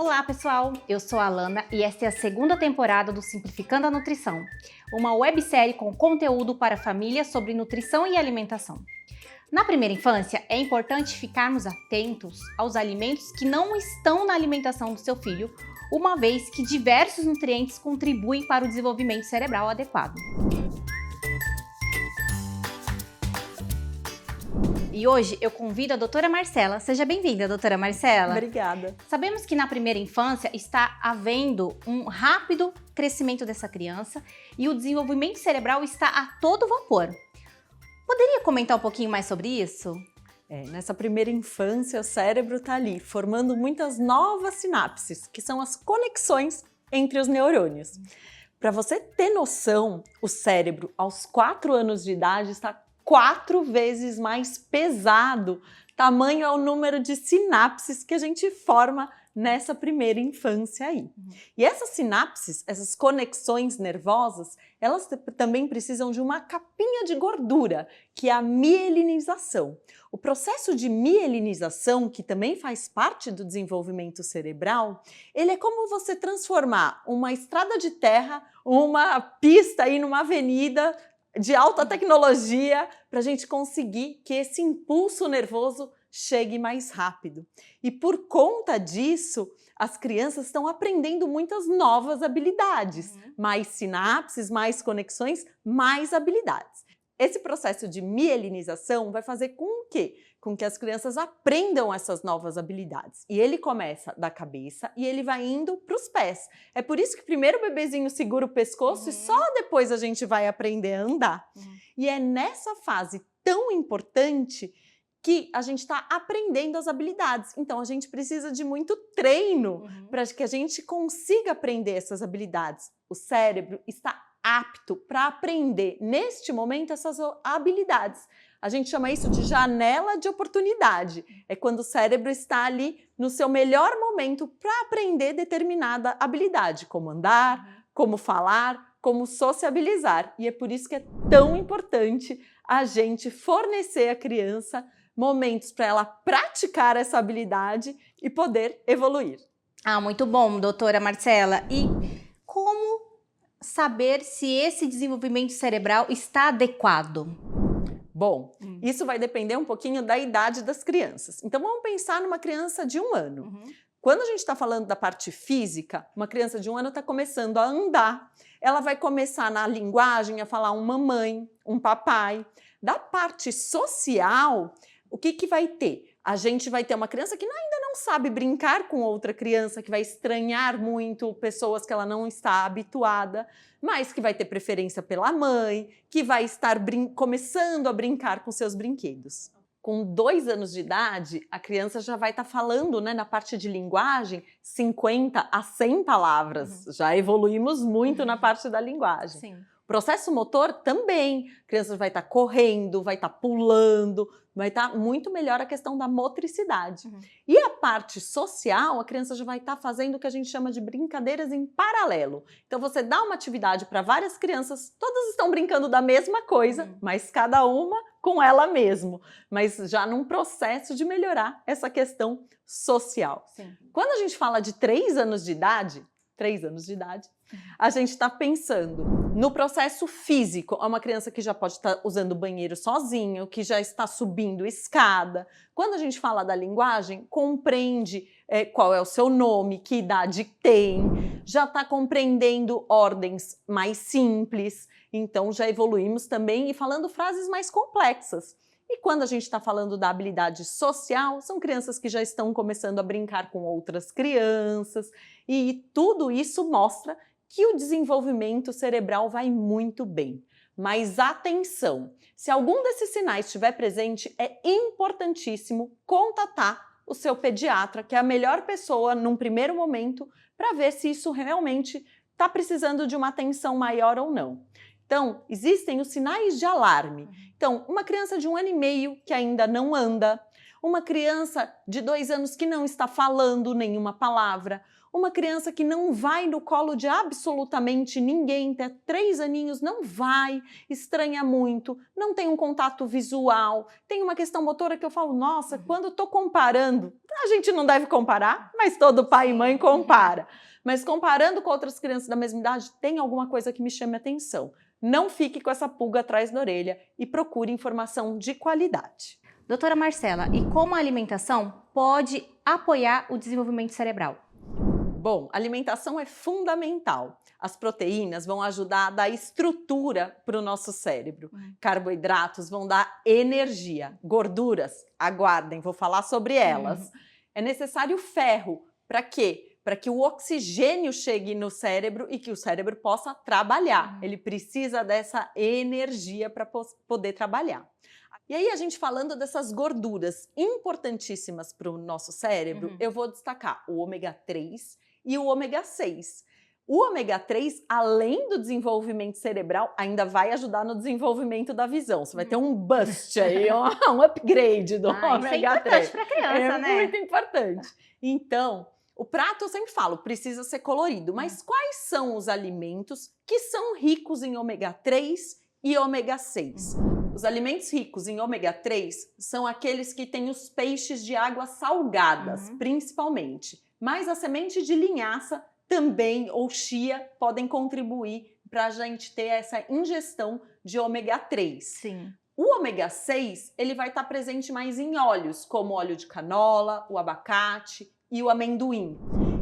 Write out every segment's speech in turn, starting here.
Olá pessoal, eu sou a Alana e esta é a segunda temporada do Simplificando a Nutrição, uma websérie com conteúdo para famílias sobre nutrição e alimentação. Na primeira infância, é importante ficarmos atentos aos alimentos que não estão na alimentação do seu filho, uma vez que diversos nutrientes contribuem para o desenvolvimento cerebral adequado. E hoje eu convido a doutora Marcela. Seja bem-vinda, doutora Marcela. Obrigada. Sabemos que na primeira infância está havendo um rápido crescimento dessa criança e o desenvolvimento cerebral está a todo vapor. Poderia comentar um pouquinho mais sobre isso? Nessa primeira infância, o cérebro está ali formando muitas novas sinapses, que são as conexões entre os neurônios. Para você ter noção, o cérebro aos 4 anos de idade está 4 vezes mais pesado. Tamanho é o número de sinapses que a gente forma nessa primeira infância aí. E essas sinapses, essas conexões nervosas, elas também precisam de uma capinha de gordura, que é a mielinização. O processo de mielinização, que também faz parte do desenvolvimento cerebral, ele é como você transformar uma estrada de terra, uma pista aí numa avenida de alta tecnologia, para a gente conseguir que esse impulso nervoso chegue mais rápido. E por conta disso, as crianças estão aprendendo muitas novas habilidades, mais sinapses, mais conexões, mais habilidades. Esse processo de mielinização vai fazer com que as crianças aprendam essas novas habilidades. E ele começa da cabeça e ele vai indo para os pés. É por isso que primeiro o bebezinho segura o pescoço e só depois a gente vai aprender a andar. E é nessa fase tão importante que a gente está aprendendo as habilidades. Então, a gente precisa de muito treino para que a gente consiga aprender essas habilidades. O cérebro está apto para aprender, neste momento, essas habilidades. A gente chama isso de janela de oportunidade. É quando o cérebro está ali no seu melhor momento para aprender determinada habilidade, como andar, como falar, como sociabilizar. E é por isso que é tão importante a gente fornecer à criança momentos para ela praticar essa habilidade e poder evoluir. Ah, muito bom, doutora Marcela. E como saber se esse desenvolvimento cerebral está adequado? Bom, isso vai depender um pouquinho da idade das crianças. Então vamos pensar numa criança de 1 ano. Quando a gente está falando da parte física, uma criança de 1 ano está começando a andar. Ela vai começar na linguagem a falar um mamãe, um papai. Da parte social, o que vai ter? A gente vai ter uma criança que ainda não sabe brincar com outra criança, que vai estranhar muito pessoas que ela não está habituada, mas que vai ter preferência pela mãe, que vai estar começando a brincar com seus brinquedos. Com 2 anos de idade, a criança já vai estar falando, na parte de linguagem, 50 a 100 palavras. Já evoluímos muito na parte da linguagem. Sim. Processo motor também. A criança vai estar correndo, vai estar pulando, vai estar muito melhor a questão da motricidade. E a parte social, a criança já vai estar fazendo o que a gente chama de brincadeiras em paralelo. Então você dá uma atividade para várias crianças, todas estão brincando da mesma coisa, mas cada uma com ela mesma, mas já num processo de melhorar essa questão social. Sim. Quando a gente fala de 3 anos de idade, a gente está pensando no processo físico. É uma criança que já pode estar usando o banheiro sozinho, que já está subindo escada. Quando a gente fala da linguagem, compreende qual é o seu nome, que idade tem, já está compreendendo ordens mais simples. Então já evoluímos também e falando frases mais complexas. E quando a gente está falando da habilidade social, são crianças que já estão começando a brincar com outras crianças e tudo isso mostra que o desenvolvimento cerebral vai muito bem. Mas atenção, se algum desses sinais estiver presente, é importantíssimo contatar o seu pediatra, que é a melhor pessoa num primeiro momento, para ver se isso realmente está precisando de uma atenção maior ou não. Então, existem os sinais de alarme. Então, uma criança de 1 ano e meio que ainda não anda, uma criança de 2 anos que não está falando nenhuma palavra, uma criança que não vai no colo de absolutamente ninguém, até 3 aninhos não vai, estranha muito, não tem um contato visual, tem uma questão motora que eu falo, nossa, quando eu estou comparando, a gente não deve comparar, mas todo pai e mãe compara. Mas comparando com outras crianças da mesma idade, tem alguma coisa que me chame a atenção. Não fique com essa pulga atrás da orelha e procure informação de qualidade. Doutora Marcela, e como a alimentação pode apoiar o desenvolvimento cerebral? Bom, alimentação é fundamental. As proteínas vão ajudar a dar estrutura para o nosso cérebro. Carboidratos vão dar energia. Gorduras, aguardem, vou falar sobre elas. É necessário ferro. Para quê? Para que o oxigênio chegue no cérebro e que o cérebro possa trabalhar. Ele precisa dessa energia para poder trabalhar. E aí, a gente falando dessas gorduras importantíssimas para o nosso cérebro, eu vou destacar o ômega 3 e o ômega 6. O ômega 3, além do desenvolvimento cerebral, ainda vai ajudar no desenvolvimento da visão. Você vai ter um boost aí, um upgrade do ômega 3. Isso é importante para criança, né? É muito importante. Então, o prato, eu sempre falo, precisa ser colorido. Mas quais são os alimentos que são ricos em ômega 3 e ômega 6? Os alimentos ricos em ômega 3 são aqueles que têm os peixes de águas salgadas, principalmente. Mas a semente de linhaça também, ou chia, podem contribuir para a gente ter essa ingestão de ômega 3. Sim. O ômega 6, ele vai estar presente mais em óleos, como o óleo de canola, o abacate e o amendoim.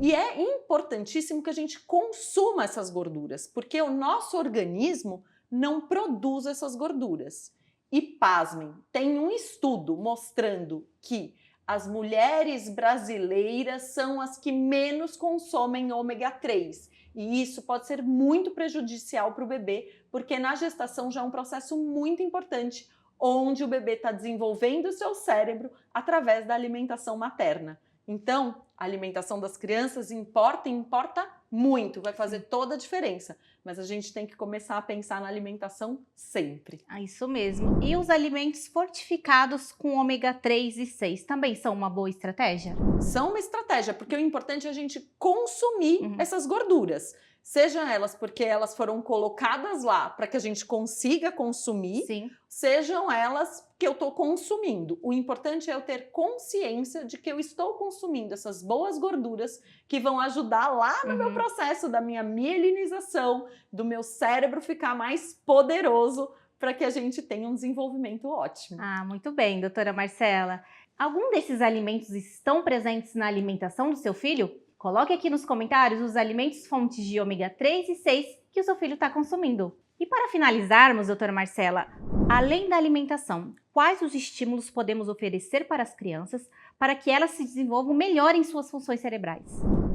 E é importantíssimo que a gente consuma essas gorduras, porque o nosso organismo não produz essas gorduras. E pasmem, tem um estudo mostrando que as mulheres brasileiras são as que menos consomem ômega 3. E isso pode ser muito prejudicial para o bebê, porque na gestação já é um processo muito importante, onde o bebê está desenvolvendo o seu cérebro através da alimentação materna. Então, a alimentação das crianças importa muito, vai fazer toda a diferença. Mas a gente tem que começar a pensar na alimentação sempre. Isso mesmo. E os alimentos fortificados com ômega 3 e 6 também são uma boa estratégia? São uma estratégia, porque o importante é a gente consumir essas gorduras. Sejam elas porque elas foram colocadas lá para que a gente consiga consumir, sejam elas que eu estou consumindo. O importante é eu ter consciência de que eu estou consumindo essas boas gorduras que vão ajudar lá no meu processo da minha mielinização, do meu cérebro ficar mais poderoso para que a gente tenha um desenvolvimento ótimo. Ah, muito bem, doutora Marcela. Algum desses alimentos estão presentes na alimentação do seu filho? Coloque aqui nos comentários os alimentos fontes de ômega 3 e 6 que o seu filho está consumindo. E para finalizarmos, doutora Marcela, além da alimentação, quais os estímulos podemos oferecer para as crianças para que elas se desenvolvam melhor em suas funções cerebrais?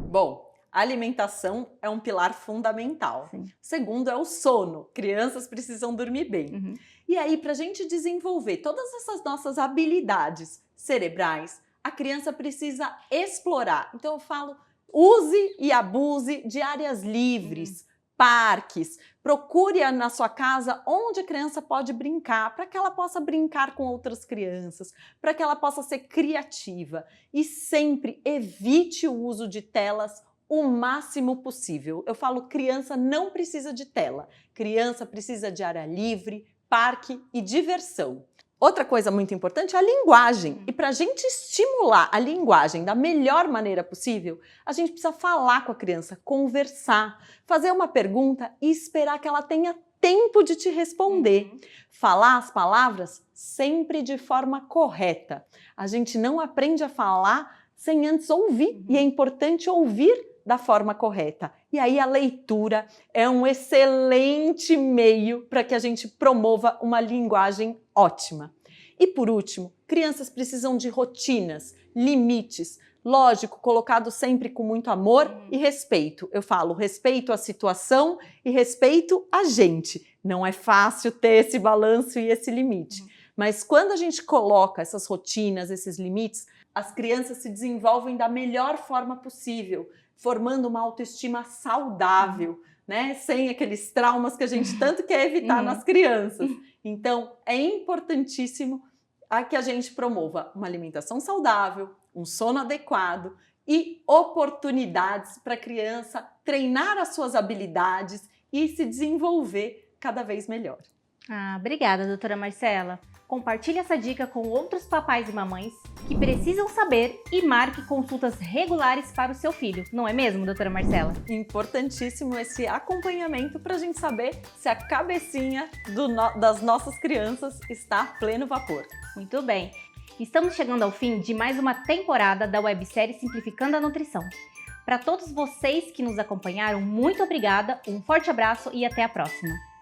Bom, a alimentação é um pilar fundamental. Segundo é o sono. Crianças precisam dormir bem. E aí, para a gente desenvolver todas essas nossas habilidades cerebrais, a criança precisa explorar. Então eu falo, use e abuse de áreas livres, parques, procure na sua casa onde a criança pode brincar, para que ela possa brincar com outras crianças, para que ela possa ser criativa. E sempre evite o uso de telas o máximo possível. Eu falo, criança não precisa de tela, criança precisa de área livre, parque e diversão. Outra coisa muito importante é a linguagem. E para a gente estimular a linguagem da melhor maneira possível, a gente precisa falar com a criança, conversar, fazer uma pergunta e esperar que ela tenha tempo de te responder. Falar as palavras sempre de forma correta. A gente não aprende a falar sem antes ouvir. E é importante ouvir da forma correta. E aí a leitura é um excelente meio para que a gente promova uma linguagem ótima. E por último, crianças precisam de rotinas, limites, lógico, colocado sempre com muito amor e respeito. Eu falo respeito à situação e respeito a gente. Não é fácil ter esse balanço e esse limite. Mas quando a gente coloca essas rotinas, esses limites, as crianças se desenvolvem da melhor forma possível, formando uma autoestima saudável, né? Sem aqueles traumas que a gente tanto quer evitar nas crianças. Então, é importantíssimo a que a gente promova uma alimentação saudável, um sono adequado e oportunidades para a criança treinar as suas habilidades e se desenvolver cada vez melhor. Obrigada, doutora Marcela. Compartilhe essa dica com outros papais e mamães que precisam saber e marque consultas regulares para o seu filho. Não é mesmo, doutora Marcela? Importantíssimo esse acompanhamento para a gente saber se a cabecinha das nossas crianças está a pleno vapor. Muito bem. Estamos chegando ao fim de mais uma temporada da websérie Simplificando a Nutrição. Para todos vocês que nos acompanharam, muito obrigada, um forte abraço e até a próxima!